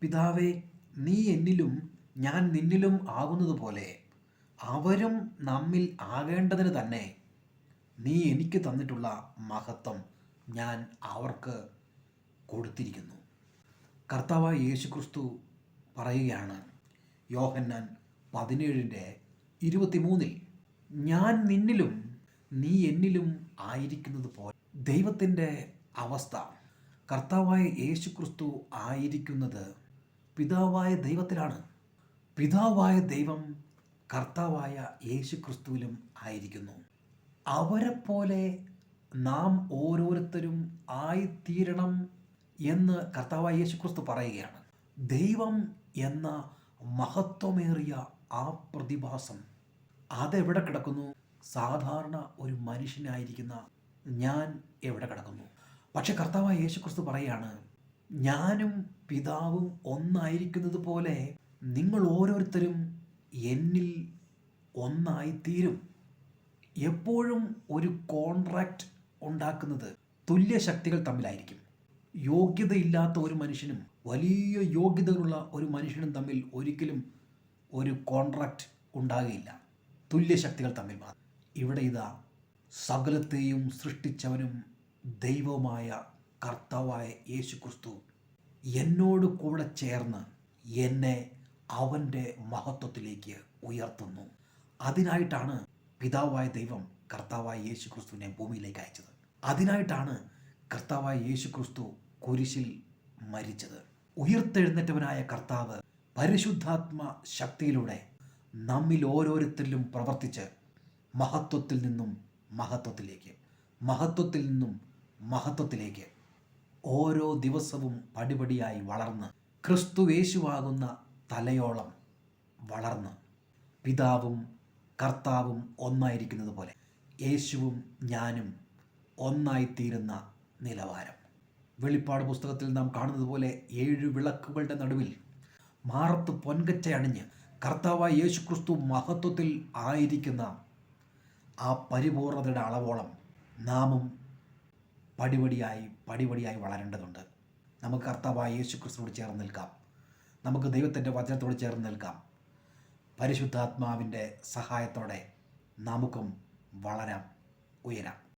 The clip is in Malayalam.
പിതാവേ, നീ എന്നിലും ഞാൻ നിന്നിലും ആകുന്നതുപോലെ അവരും നമ്മിൽ ആകേണ്ടതിന് തന്നെ നീ എനിക്ക് തന്നിട്ടുള്ള മഹത്വം ഞാൻ അവർക്ക് കൊടുത്തിരിക്കുന്നു. കർത്താവായ യേശുക്രിസ്തു പറയുകയാണ് യോഹന്നാൻ 17:23, ഞാൻ നിന്നിലും നീ എന്നിലും ആയിരിക്കുന്നത് പോലെ. ദൈവത്തിൻ്റെ അവസ്ഥ, കർത്താവായ യേശുക്രിസ്തു ആയിരിക്കുന്നത് പിതാവായ ദൈവത്തിലാണ്. പിതാവായ ദൈവം കർത്താവായ യേശുക്രിസ്തുവിലും ആയിരിക്കുന്നു. അവരെപ്പോലെ നാം ഓരോരുത്തരും ആയിത്തീരണം എന്ന് കർത്താവായ യേശുക്രിസ്തു പറയുകയാണ്. ദൈവം എന്ന മഹത്വമേറിയ ആ പ്രതിഭാസം അതെവിടെ കിടക്കുന്നു? സാധാരണ ഒരു മനുഷ്യനായിരിക്കുന്ന ഞാൻ എവിടെ കിടക്കുന്നു? പക്ഷെ കർത്താവായ യേശുക്രിസ്തു പറയുകയാണ്, ഞാനും പിതാവും ഒന്നായിരിക്കുന്നത് പോലെ നിങ്ങൾ ഓരോരുത്തരും എന്നിൽ ഒന്നായിത്തീരും. എപ്പോഴും ഒരു കോൺട്രാക്റ്റ് ഉണ്ടാക്കുന്നത് തുല്യ ശക്തികൾ തമ്മിലായിരിക്കും. യോഗ്യതയില്ലാത്ത ഒരു മനുഷ്യനും വലിയ യോഗ്യതകളുള്ള ഒരു മനുഷ്യനും തമ്മിൽ ഒരിക്കലും ഒരു കോൺട്രാക്റ്റ് ഉണ്ടാകുകയില്ല. തുല്യ ശക്തികൾ തമ്മിൽ മാത്രം. ഇവിടെ ഇതാ സകലത്തെയും സൃഷ്ടിച്ചവനും ദൈവവുമായ കർത്താവായ യേശുക്രിസ്തു എന്നോട് കൂടെ ചേർന്ന് എന്നെ അവൻ്റെ മഹത്വത്തിലേക്ക് ഉയർത്തുന്നു. അതിനായിട്ടാണ് പിതാവായ ദൈവം കർത്താവായ യേശുക്രിസ്തുവിനെ ഭൂമിയിലേക്ക് അയച്ചത്. അതിനായിട്ടാണ് കർത്താവായ യേശുക്രിസ്തു കുരിശിൽ മരിച്ചത്. ഉയർത്തെഴുന്നേറ്റവനായ കർത്താവ് പരിശുദ്ധാത്മ ശക്തിയിലൂടെ നമ്മിൽ ഓരോരുത്തരിലും പ്രവർത്തിച്ച് മഹത്വത്തിൽ നിന്നും മഹത്വത്തിലേക്ക്, മഹത്വത്തിൽ നിന്നും മഹത്വത്തിലേക്ക് ഓരോ ദിവസവും പടിപടിയായി വളർന്ന് ക്രിസ്തുയേശുവാകുന്ന തലയോളം വളർന്ന് പിതാവും കർത്താവും ഒന്നായിരിക്കുന്നത് പോലെ യേശുവും ഞാനും ഒന്നായിത്തീരുന്ന നിലവാരം. വെളിപ്പാട് പുസ്തകത്തിൽ നാം കാണുന്നത് പോലെ 7 വിളക്കുകളുടെ നടുവിൽ മാറത്ത് പൊൻകച്ച അണിഞ്ഞ് കർത്താവായ യേശുക്രിസ്തു മഹത്വത്തിൽ ആയിരിക്കുന്ന ആ പരിപൂർണതയുടെ അളവോളം നാമും പടിപടിയായി വളരേണ്ടതുണ്ട്. നമുക്ക് കർത്താവായ യേശുക്രിസ്തുവോട് ചേർന്ന് നിൽക്കാം. നമുക്ക് ദൈവത്തിൻ്റെ വചനത്തോട് ചേർന്ന് നിൽക്കാം. പരിശുദ്ധാത്മാവിൻ്റെ സഹായത്തോടെ നമുക്കും വളരാം, ഉയരാം.